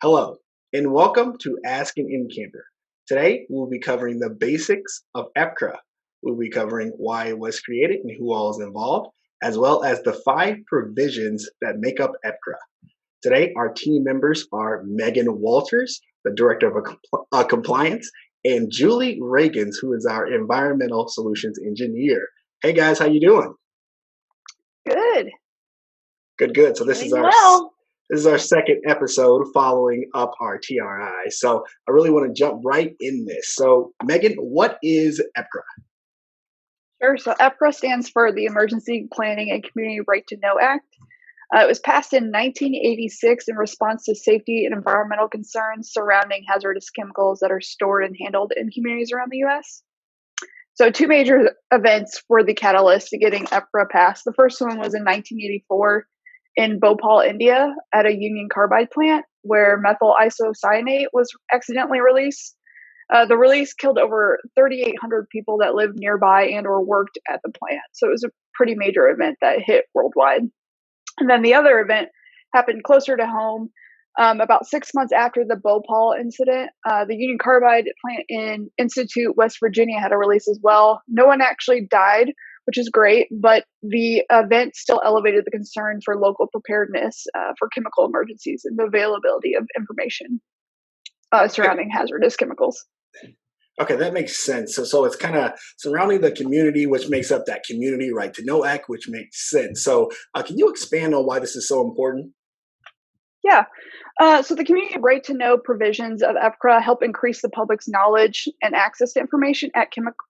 Hello, and welcome to Ask an Encamper. Today, we'll be covering the basics of EPCRA. We'll be covering why it was created and who all is involved, as well as the 5 provisions that make up EPCRA. Today, our team members are Megan Walters, the Director of Compliance, and Julie Ragains, who is our Environmental Solutions Engineer. Hey guys, how you doing? Good. Good. So this is our second episode following up our TRI. So I really want to jump right in this. So Megan, what is EPCRA? Sure. So EPCRA stands for the Emergency Planning and Community Right to Know Act. It was passed in 1986 in response to safety and environmental concerns surrounding hazardous chemicals that are stored and handled in communities around the U.S. So 2 major events were the catalyst to getting EPCRA passed. The first one was in 1984 in Bhopal, India, at a Union Carbide plant where methyl isocyanate was accidentally released. The release killed over 3,800 people that lived nearby and or worked at the plant. So it was a pretty major event that hit worldwide. And then the other event happened closer to home. About 6 months after the Bhopal incident, the Union Carbide plant in Institute, West Virginia had a release as well. No one actually died, which is great, but the event still elevated the concern for local preparedness for chemical emergencies and the availability of information surrounding hazardous chemicals. Okay, that makes sense. So it's kind of surrounding the community, which makes up that Community Right to Know Act, which makes sense. So can you expand on why this is so important? Yeah. So the Community Right to Know provisions of EPCRA help increase the public's knowledge and access to information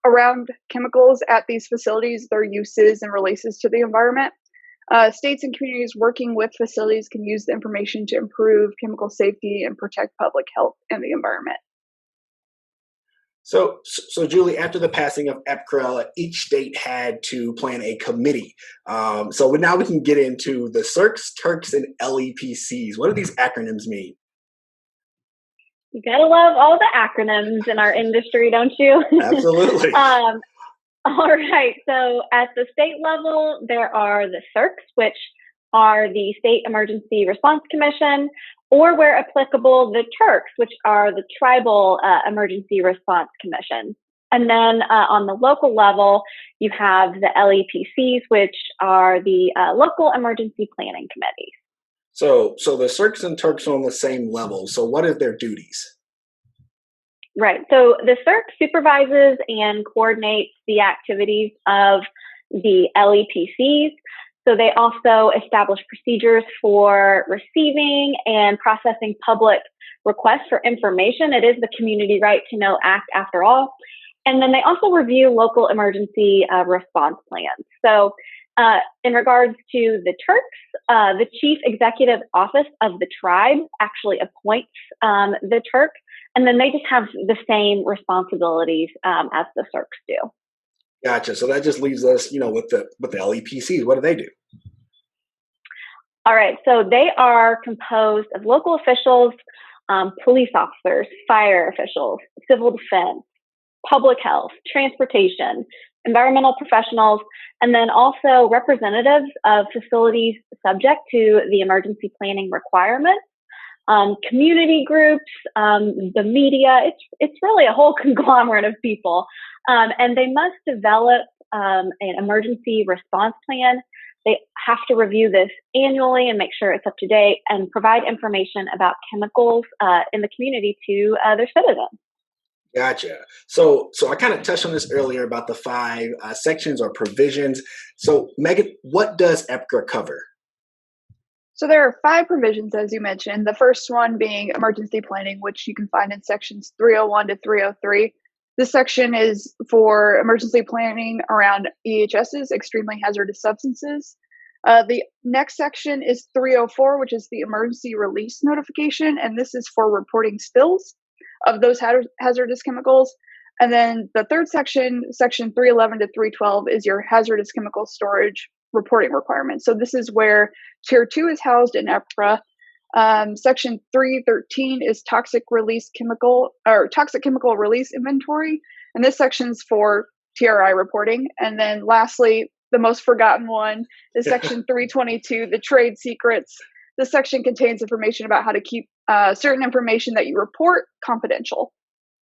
around chemicals at these facilities, their uses and releases to the environment. States and communities working with facilities can use the information to improve chemical safety and protect public health and the environment. So Julie, after the passing of EPCRA, each state had to plan a committee. So now we can get into the CERCs, TURCs, and LEPCs. What do these acronyms mean? You gotta love all the acronyms in our industry, don't you? Absolutely. All right. So at the state level, there are the CERCs, which are the State Emergency Response Commission, or where applicable, the TURCs, which are the Tribal Emergency Response Commission. And then on the local level, you have the LEPCs, which are the Local Emergency Planning Committees. So the CERCs and TURCs are on the same level. So what are their duties? Right. So the CERC supervises and coordinates the activities of the LEPCs. So they also establish procedures for receiving and processing public requests for information. It is the Community Right to Know Act after all. And then they also review local emergency response plans. So in regards to the TURCs, the Chief Executive Office of the tribe actually appoints the TURC, and then they just have the same responsibilities as the CERCs do. Gotcha. So that just leaves us, with the LEPCs. What do they do? All right. So they are composed of local officials, police officers, fire officials, civil defense, public health, transportation, environmental professionals, and then also representatives of facilities subject to the emergency planning requirements, community groups, the media. It's really a whole conglomerate of people. And they must develop an emergency response plan. They have to review this annually and make sure it's up to date and provide information about chemicals in the community to their citizens. Gotcha. So I kind of touched on this earlier about the 5 sections or provisions. So Megan, what does EPCRA cover? So there are 5 provisions, as you mentioned. The first one being emergency planning, which you can find in sections 301 to 303. This section is for emergency planning around EHSs, extremely hazardous substances. The next section is 304, which is the emergency release notification, and this is for reporting spills of those hazardous chemicals. And then the third section, section 311 to 312, is your hazardous chemical storage reporting requirements. So this is where Tier 2 is housed in EPCRA. Section 313 is toxic chemical release inventory, and this section's for TRI reporting. And then lastly, the most forgotten one is section 322, the trade secrets this section contains information about how to keep certain information that you report confidential.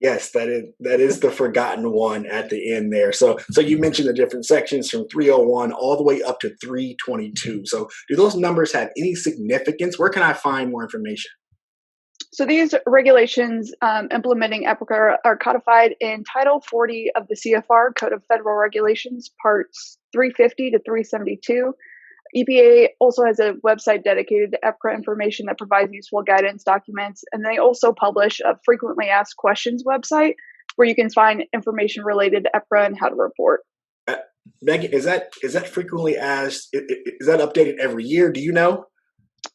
Yes, that is the forgotten one at the end there. So you mentioned the different sections from 301 all the way up to 322. So do those numbers have any significance? Where can I find more information? So these regulations implementing EPCRA are codified in Title 40 of the CFR Code of Federal Regulations, Parts 350 to 372. EPA also has a website dedicated to EPCRA information that provides useful guidance documents, and they also publish a frequently asked questions website where you can find information related to EPCRA and how to report. Megan, is that frequently asked? Is that updated every year? Do you know?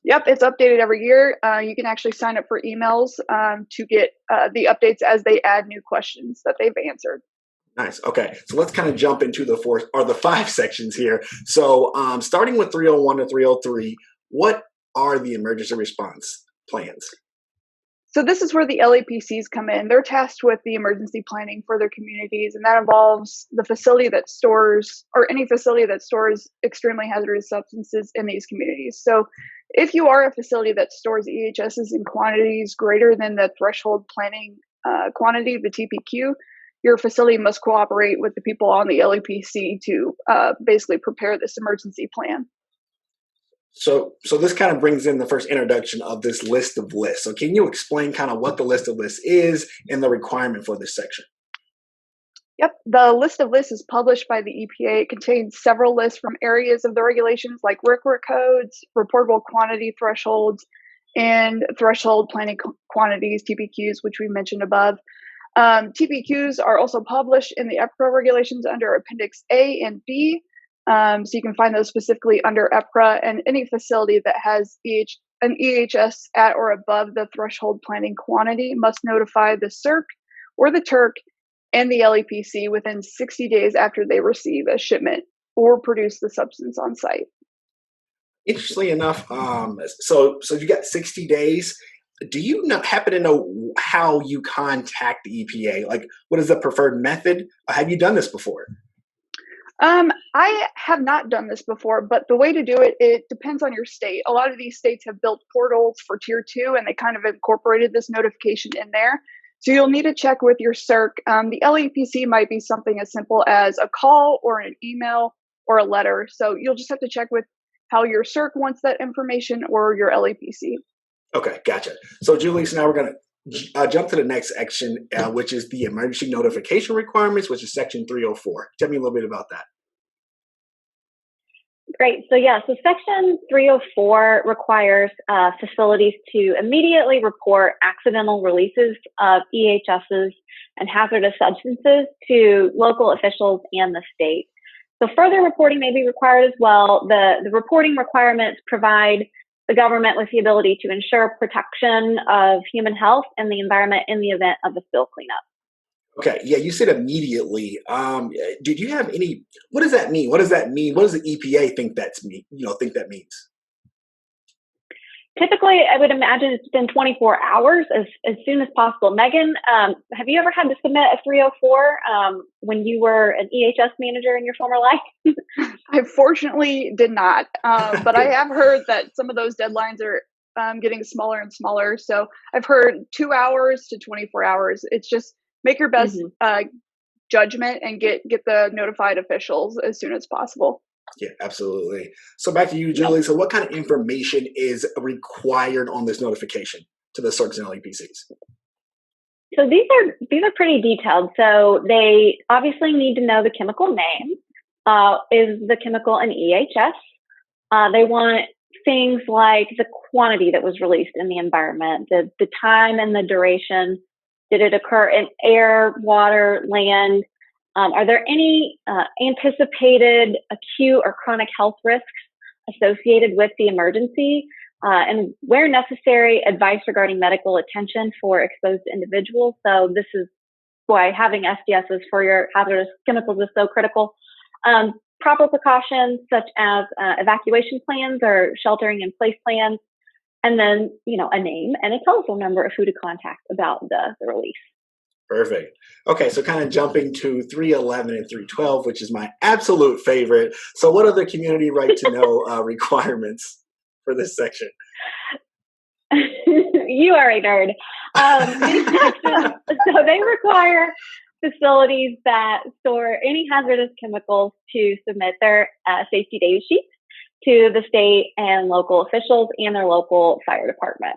Yep, it's updated every year. You can actually sign up for emails to get the updates as they add new questions that they've answered. Nice. Okay, so let's kind of jump into the 5 sections here. So starting with 301 to 303, what are the emergency response plans? So this is where the LEPCs come in. They're tasked with the emergency planning for their communities, and that involves the facility that stores, or any facility that stores extremely hazardous substances in these communities. So if you are a facility that stores EHSs in quantities greater than the threshold planning quantity, the TPQ, your facility must cooperate with the people on the LEPC to basically prepare this emergency plan. So this kind of brings in the first introduction of this list of lists. So can you explain kind of what the list of lists is and the requirement for this section? Yep, the list of lists is published by the EPA. It contains several lists from areas of the regulations like RCRA codes, reportable quantity thresholds, and threshold planning quantities, TPQs, which we mentioned above. TPQs are also published in the EPCRA regulations under Appendix A and B. So you can find those specifically under EPCRA, and any facility that has an EHS at or above the threshold planning quantity must notify the CERC or the TURC and the LEPC within 60 days after they receive a shipment or produce the substance on site. Interestingly enough, so you got 60 days. Do you happen to know how you contact the EPA? Like, what is the preferred method? Have you done this before? I have not done this before, but the way to do it, it depends on your state. A lot of these states have built portals for Tier 2, and they kind of incorporated this notification in there. So you'll need to check with your CERC. The LEPC might be something as simple as a call or an email or a letter. So you'll just have to check with how your CERC wants that information or your LEPC. Okay, gotcha. So Julie, so now we're going to jump to the next section, which is the emergency notification requirements, which is section 304. Tell me a little bit about that. Great. So section 304 requires facilities to immediately report accidental releases of EHSs and hazardous substances to local officials and the state. So further reporting may be required as well. The reporting requirements provide the government with the ability to ensure protection of human health and the environment in the event of a spill cleanup. Okay, yeah, you said immediately. Did you have any? What does that mean? What does that mean? What does the EPA think think that means? Typically, I would imagine it's been 24 hours as soon as possible. Megan, have you ever had to submit a 304 when you were an EHS manager in your former life? I fortunately did not, but I have heard that some of those deadlines are getting smaller and smaller. So I've heard 2 hours to 24 hours. It's just make your best judgment and get the notified officials as soon as possible. Yeah, absolutely. So back to you, Julie. Yep. So what kind of information is required on this notification to the CERCs and LEPCs? So these are pretty detailed. So they obviously need to know the chemical name. Is the chemical an EHS? They want things like the quantity that was released in the environment, the time and the duration. Did it occur in air, water, land? Are there any anticipated acute or chronic health risks associated with the emergency? And where necessary, advice regarding medical attention for exposed individuals. So this is why having SDSs for your hazardous chemicals is so critical. Proper precautions such as evacuation plans or sheltering in place plans, and then a name and a telephone number of who to contact about the release. Perfect. Okay, so kind of jumping to 311 and 312, which is my absolute favorite. So what are the community right to know requirements for this section? You are a nerd. These sections, so they require facilities that store any hazardous chemicals to submit their safety data sheets to the state and local officials and their local fire department.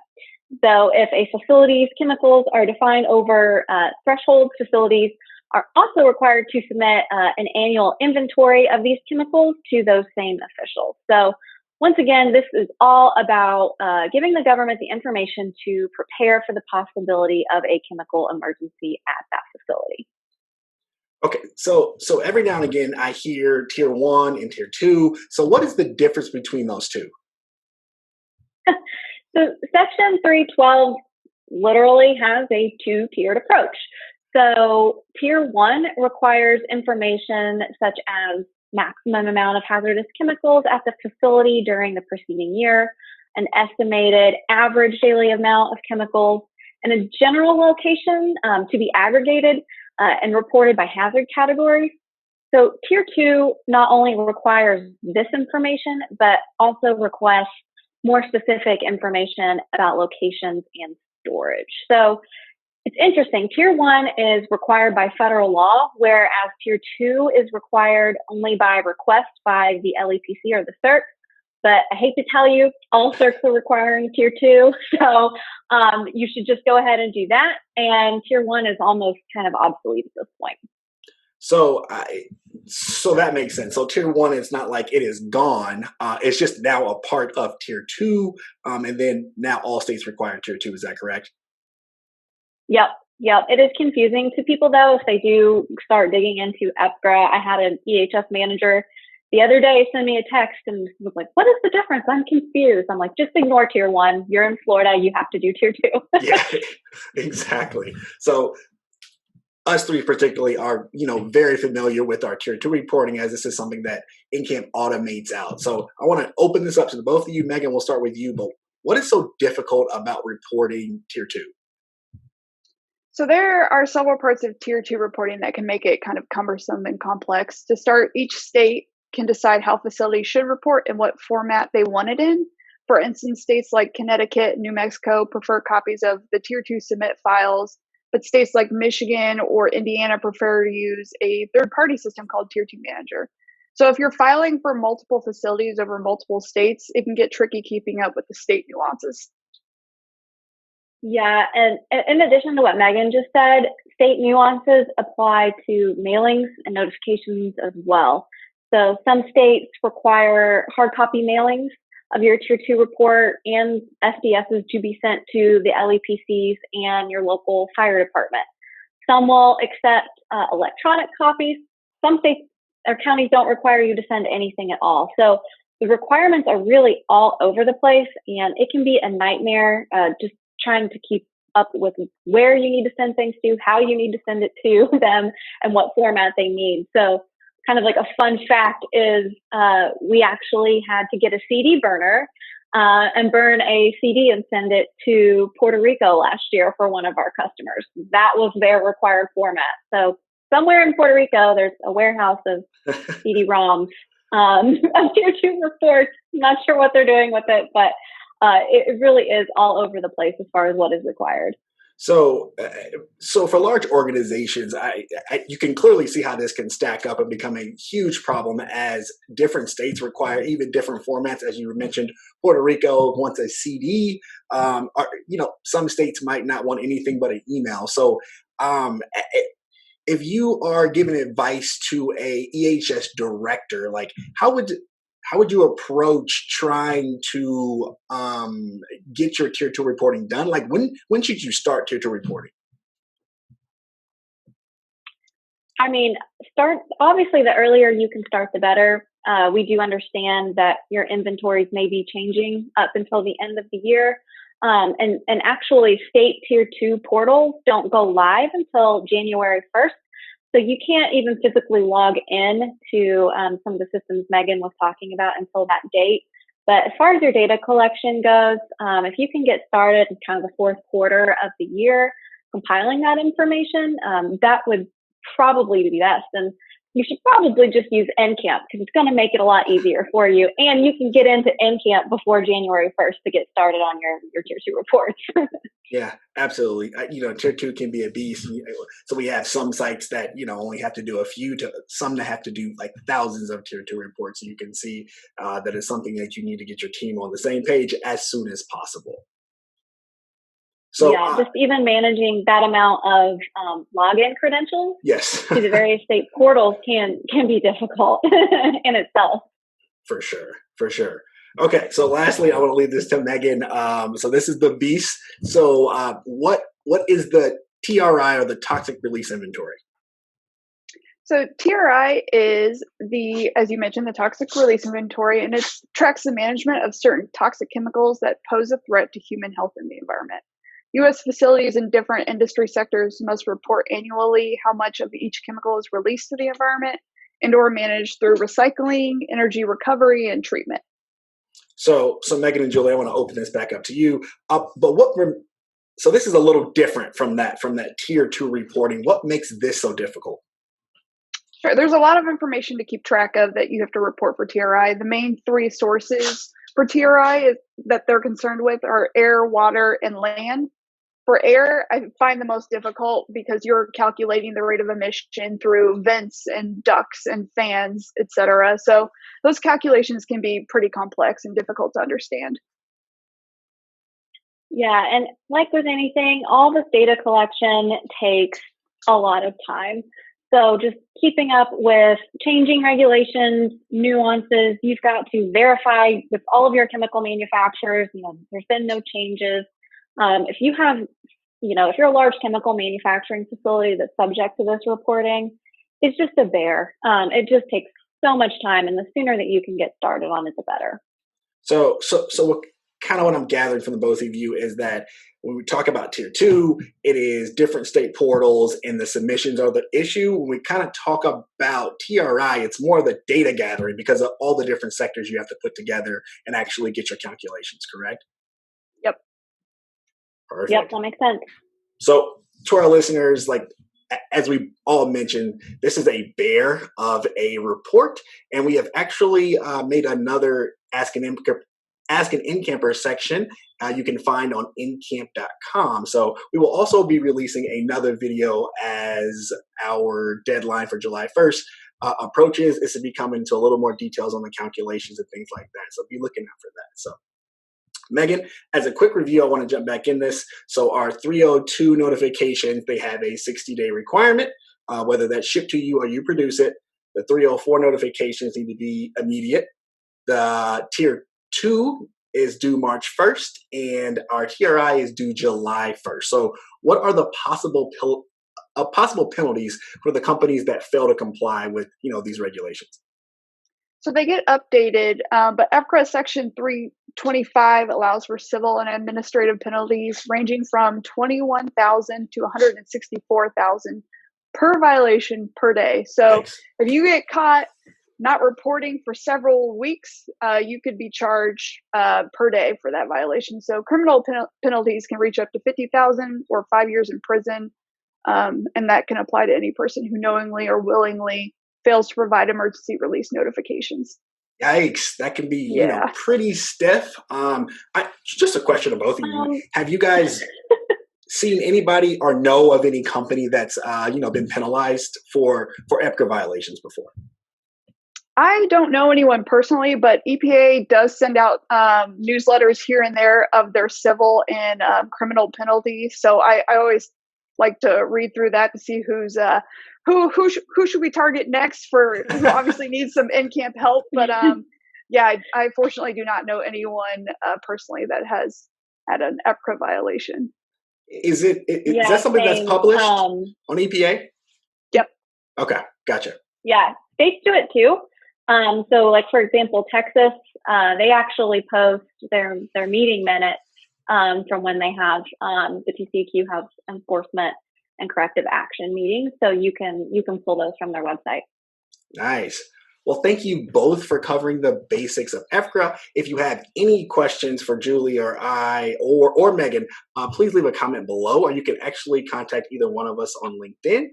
So if a facility's chemicals are defined over thresholds, facilities are also required to submit an annual inventory of these chemicals to those same officials. So once again, this is all about giving the government the information to prepare for the possibility of a chemical emergency at that facility. Okay, so every now and again I hear tier 1 and tier 2. So what is the difference between those two? So Section 312 literally has a two-tiered approach. So Tier 1 requires information such as maximum amount of hazardous chemicals at the facility during the preceding year, an estimated average daily amount of chemicals, and a general location to be aggregated and reported by hazard categories. So Tier 2 not only requires this information, but also requests more specific information about locations and storage. So it's interesting. Tier 1 is required by federal law, whereas Tier 2 is required only by request by the LEPC or the CERC. But I hate to tell you, all CERCs are requiring Tier 2. So you should just go ahead and do that. And Tier 1 is almost kind of obsolete at this point. So that makes sense. So tier 1 is not like it is gone. It's just now a part of tier 2. And then now all states require tier 2. Is that correct? Yep. It is confusing to people, though, if they do start digging into EPCRA. I had an EHS manager the other day send me a text and was like, what is the difference? I'm confused. I'm like, just ignore tier 1. You're in Florida. You have to do tier 2. Yeah, exactly. So us three particularly are, very familiar with our tier 2 reporting, as this is something that Encamp automates out. So I want to open this up to both of you. Megan, we'll start with you, but what is so difficult about reporting tier 2? So there are several parts of tier 2 reporting that can make it kind of cumbersome and complex. To start, each state can decide how facilities should report and what format they want it in. For instance, states like Connecticut, New Mexico prefer copies of the tier 2 submit files, but states like Michigan or Indiana prefer to use a third-party system called Tier 2 Manager. So if you're filing for multiple facilities over multiple states, it can get tricky keeping up with the state nuances. Yeah, and in addition to what Megan just said, state nuances apply to mailings and notifications as well. So some states require hard copy mailings of your Tier 2 report and SDSs to be sent to the LEPCs and your local fire department. Some will accept electronic copies. Some states or counties don't require you to send anything at all. So the requirements are really all over the place, and it can be a nightmare just trying to keep up with where you need to send things to, how you need to send it to them, and what format they need. So kind of like a fun fact is we actually had to get a CD burner and burn a CD and send it to Puerto Rico last year for one of our customers. That was their required format. So somewhere in Puerto Rico, there's a warehouse of CD-ROMs of Tier 2 reports. Not sure what they're doing with it, but it really is all over the place as far as what is required. So for large organizations, you can clearly see how this can stack up and become a huge problem as different states require even different formats. As you mentioned, Puerto Rico wants a CD. Some states might not want anything but an email. So if you are giving advice to a EHS director, like how would you approach trying to get your Tier 2 reporting done? Like when should you start Tier 2 reporting? I mean, obviously the earlier you can start, the better. We do understand that your inventories may be changing up until the end of the year. And actually state Tier 2 portals don't go live until January 1st. So you can't even physically log in to some of the systems Megan was talking about until that date. But as far as your data collection goes, if you can get started in kind of the fourth quarter of the year, compiling that information, that would probably be best. And you should probably just use Encamp because it's going to make it a lot easier for you. And you can get into Encamp before January 1st to get started on your tier 2 reports. Yeah, absolutely. Tier 2 can be a beast. So we have some sites that, only have to do a few, to some that have to do like thousands of tier 2 reports. So you can see that it's something that you need to get your team on the same page as soon as possible. So yeah, just even managing that amount of login credentials yes. to the various state portals can be difficult in itself. For sure. Okay, so lastly, I want to leave this to Megan. So this is the beast. So what is the TRI, or the toxic release inventory? So TRI is as you mentioned, the toxic release inventory, and it tracks the management of certain toxic chemicals that pose a threat to human health and the environment. U.S. facilities in different industry sectors must report annually how much of each chemical is released to the environment and or managed through recycling, energy recovery, and treatment. So Megan and Julie, I want to open this back up to you. So this is a little different from that tier 2 reporting. What makes this so difficult? Sure. There's a lot of information to keep track of that you have to report for TRI. The main 3 sources for TRI that they're concerned with are air, water, and land. For air, I find the most difficult because you're calculating the rate of emission through vents and ducts and fans, etc. So those calculations can be pretty complex and difficult to understand. Yeah, and like with anything, all this data collection takes a lot of time. So just keeping up with changing regulations, nuances, you've got to verify with all of your chemical manufacturers, there's been no changes. If you have, if you're a large chemical manufacturing facility that's subject to this reporting, it's just a bear. It just takes so much time, and the sooner that you can get started on it, the better. So what I'm gathering from the both of you is that when we talk about tier 2, it is different state portals and the submissions are the issue. When we kind of talk about TRI, it's more the data gathering because of all the different sectors you have to put together and actually get your calculations, correct? Yep. Perfect. Yep, that makes sense. So to our listeners, as we all mentioned, this is a bear of a report, and we have actually made another Ask an Encamper section you can find on Encamp.com. So we will also be releasing another video as our deadline for July 1st approaches. It's to be coming to a little more details on the calculations and things like that. So be looking out for that. So Megan, as a quick review, I want to jump back in this. So our 302 notifications, they have a 60-day requirement, whether that's shipped to you or you produce it. The 304 notifications need to be immediate. The tier 2 is due March 1st, and our TRI is due July 1st. So what are the possible penalties for the companies that fail to comply with these regulations? So they get updated, but EPCRA Section 325 allows for civil and administrative penalties ranging from $21,000 to $164,000 per violation per day. So Thanks. If you get caught not reporting for several weeks, you could be charged per day for that violation. So criminal penalties can reach up to $50,000 or 5 years in prison, and that can apply to any person who knowingly or willingly fails to provide emergency release notifications. Yikes, that can be pretty stiff. Just a question to both of you: have you guys seen anybody or know of any company that's been penalized for EPCRA violations before? I don't know anyone personally, but EPA does send out newsletters here and there of their civil and criminal penalties. So I always like to read through that to see who should we target next for who obviously needs some Encamp help. But I fortunately do not know anyone personally that has had an EPCRA violation. Is that something that's published on EPA? Yep. Okay, gotcha. Yeah, states do it too. So like, for example, Texas, they actually post their meeting minutes from when they have the TCEQ have enforcement and corrective action meetings. So you can pull those from their website. Nice. Well, thank you both for covering the basics of EPCRA. If you have any questions for Julie or I or Megan, please leave a comment below, or you can actually contact either one of us on LinkedIn.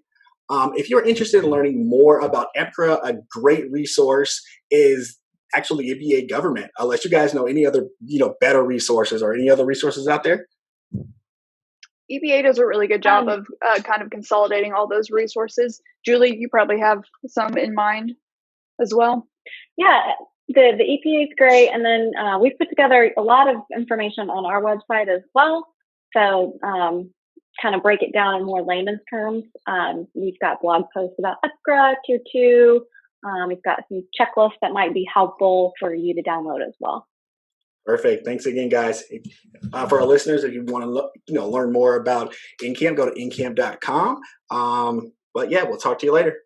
If you're interested in learning more about EPCRA, a great resource is actually EPA government. I'll let you guys know any other, better resources or any other resources out there. EPA does a really good job of kind of consolidating all those resources. Julie, you probably have some in mind as well. Yeah, the EPA is great. And then we've put together a lot of information on our website as well. So kind of break it down in more layman's terms. We've got blog posts about EPCRA, Tier 2. We've got some checklists that might be helpful for you to download as well. Perfect. Thanks again, guys. For our listeners, if you want to learn more about Encamp, go to encamp.com. But yeah, we'll talk to you later.